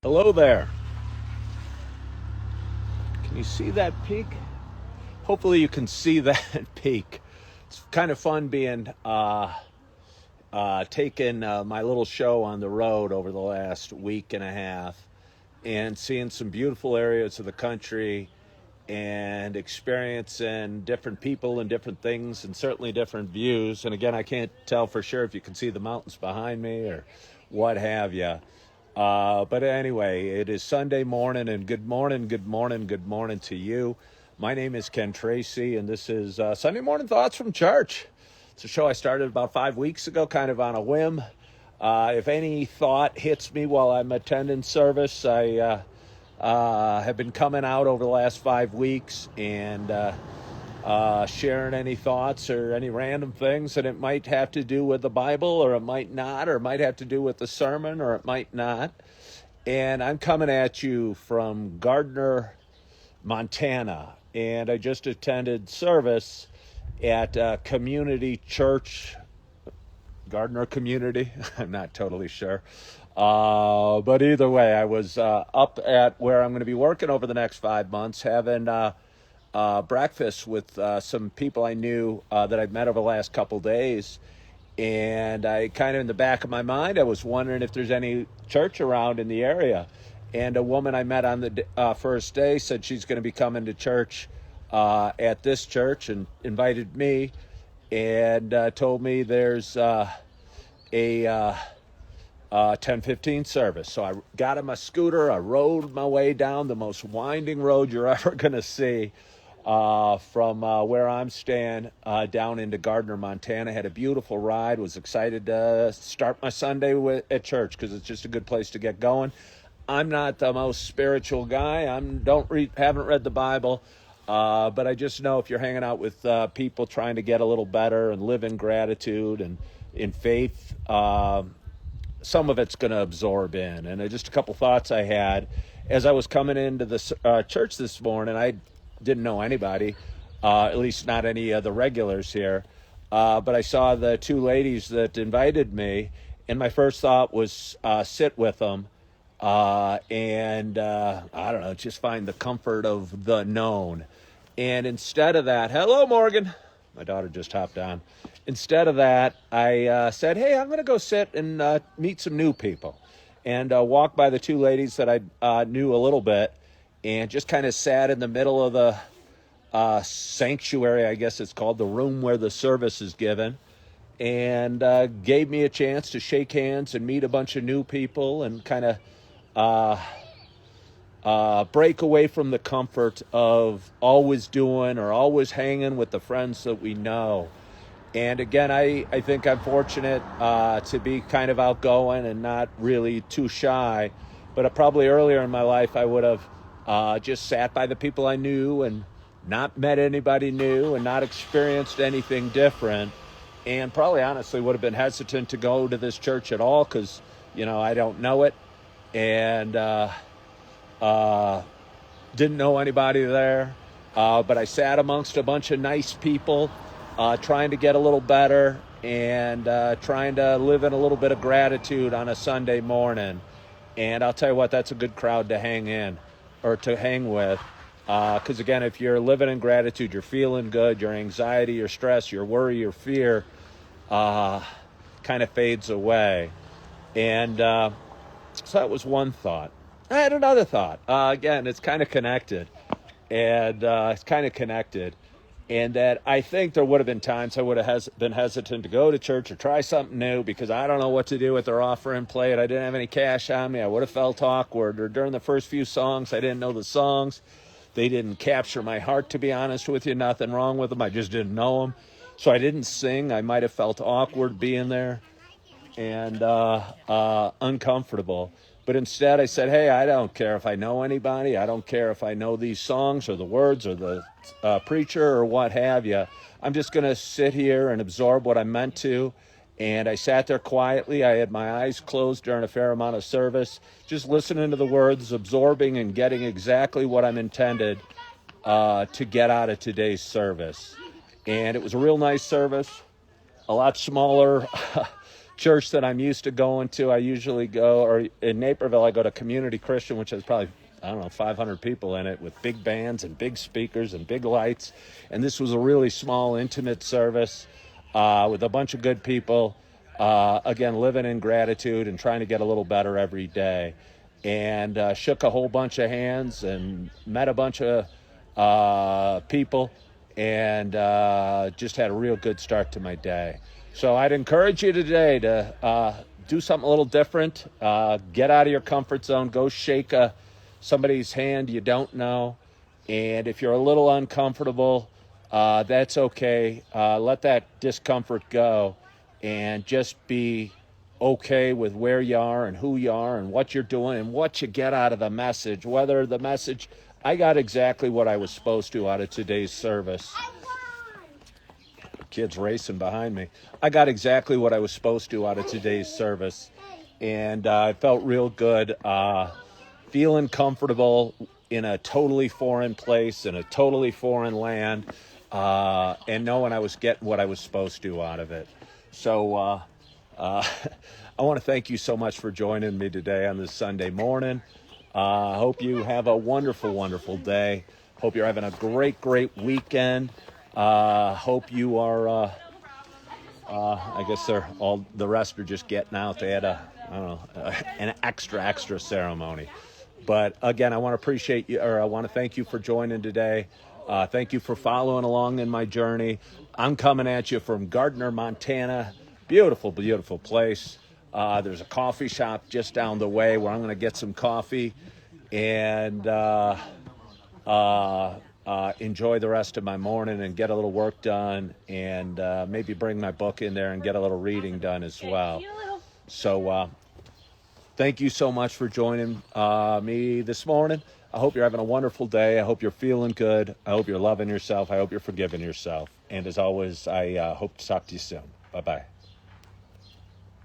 Hello there. Can you see that peak? Hopefully you can see that peak. It's kind of fun being taking my little show on the road over the last week and a half and seeing some beautiful areas of the country and experiencing different people and different things and certainly different views. And again, I can't tell for sure if you can see the mountains behind me or what have you. But anyway, it is Sunday morning, and good morning, good morning, good morning to you. My name is Ken Tracy, and this is Sunday Morning Thoughts from Church. It's a show I started about 5 weeks ago, kind of on a whim. If any thought hits me while I'm attending service, I have been coming out over the last 5 weeks and sharing any thoughts or any random things, and it might have to do with the Bible, or it might not, or it might have to do with the sermon, or it might not. And I'm coming at you from Gardner, Montana, and I just attended service at Community Church, Gardner Community. I'm not totally sure. But either way, I was up at where I'm going to be working over the next 5 months, having breakfast with some people I knew that I've met over the last couple days. And I kind of, in the back of my mind, I was wondering if there's any church around in the area. And a woman I met on the first day said she's going to be coming to church at this church and invited me, and told me there's a 10:15 service. So I got on my scooter, I rode my way down the most winding road you're ever going to see from where I'm staying down into Gardner, Montana. Had a beautiful ride, was excited to start my Sunday at church because it's just a good place to get going. I'm not the most spiritual guy. Haven't read the Bible, but I just know if you're hanging out with people trying to get a little better and live in gratitude and in faith, some of it's going to absorb in. And just a couple thoughts I had as I was coming into the church this morning. I didn't know anybody, at least not any of the regulars here, but I saw the two ladies that invited me, and my first thought was sit with them and I don't know, just find the comfort of the known. And instead of that, hello, Morgan. My daughter just hopped on. Instead of that, I said, hey, I'm going to go sit and meet some new people, and walk by the two ladies that I knew a little bit, and just kind of sat in the middle of the sanctuary, I guess it's called, the room where the service is given, and gave me a chance to shake hands and meet a bunch of new people and kind of break away from the comfort of always doing or always hanging with the friends that we know. And again, I think I'm fortunate to be kind of outgoing and not really too shy. But probably earlier in my life, I would have just sat by the people I knew and not met anybody new and not experienced anything different. And probably honestly would have been hesitant to go to this church at all because, I don't know it. And didn't know anybody there. But I sat amongst a bunch of nice people, trying to get a little better and trying to live in a little bit of gratitude on a Sunday morning. And I'll tell you what, that's a good crowd to hang in or to hang with. Because again, if you're living in gratitude, you're feeling good, your anxiety, your stress, your worry, your fear kind of fades away. And so that was one thought. I had another thought. Again, it's kind of connected. And that I think there would have been times I would have been hesitant to go to church or try something new because I don't know what to do with their offering plate. I didn't have any cash on me. I would have felt awkward. Or during the first few songs, I didn't know the songs. They didn't capture my heart, to be honest with you. Nothing wrong with them. I just didn't know them. So I didn't sing. I might have felt awkward being there and uncomfortable. But instead I said, hey, I don't care if I know anybody. I don't care if I know these songs or the words or the preacher or what have you. I'm just going to sit here and absorb what I'm meant to. And I sat there quietly. I had my eyes closed during a fair amount of service, just listening to the words, absorbing and getting exactly what I'm intended to get out of today's service. And it was a real nice service, a lot smaller church that I'm used to going to. I usually go, or in Naperville, I go to Community Christian, which has probably, I don't know, 500 people in it with big bands and big speakers and big lights. And this was a really small, intimate service with a bunch of good people. Again, living in gratitude and trying to get a little better every day. And shook a whole bunch of hands and met a bunch of people, and just had a real good start to my day. So I'd encourage you today to do something a little different. Get out of your comfort zone. Go shake somebody's hand you don't know. And if you're a little uncomfortable, that's okay. Let that discomfort go and just be okay with where you are and who you are and what you're doing and what you get out of the message. Whether the message, I got exactly what I was supposed to out of today's service. Kids racing behind me. I got exactly what I was supposed to out of today's service. And I felt real good, feeling comfortable in a totally foreign place, in a totally foreign land, and knowing I was getting what I was supposed to out of it. So, I want to thank you so much for joining me today on this Sunday morning. I hope you have a wonderful, wonderful day. Hope you're having a great, great weekend. Hope you are, I guess the rest are just getting out. They had an extra ceremony. But again, I want to appreciate you, or I want to thank you for joining today. Thank you for following along in my journey. I'm coming at you from Gardner, Montana. Beautiful, beautiful place. There's a coffee shop just down the way where I'm going to get some coffee and enjoy the rest of my morning and get a little work done, and maybe bring my book in there and get a little reading done as well. So thank you so much for joining me this morning. I hope you're having a wonderful day. I hope you're feeling good. I hope you're loving yourself. I hope you're forgiving yourself. And as always, I hope to talk to you soon. Bye-bye.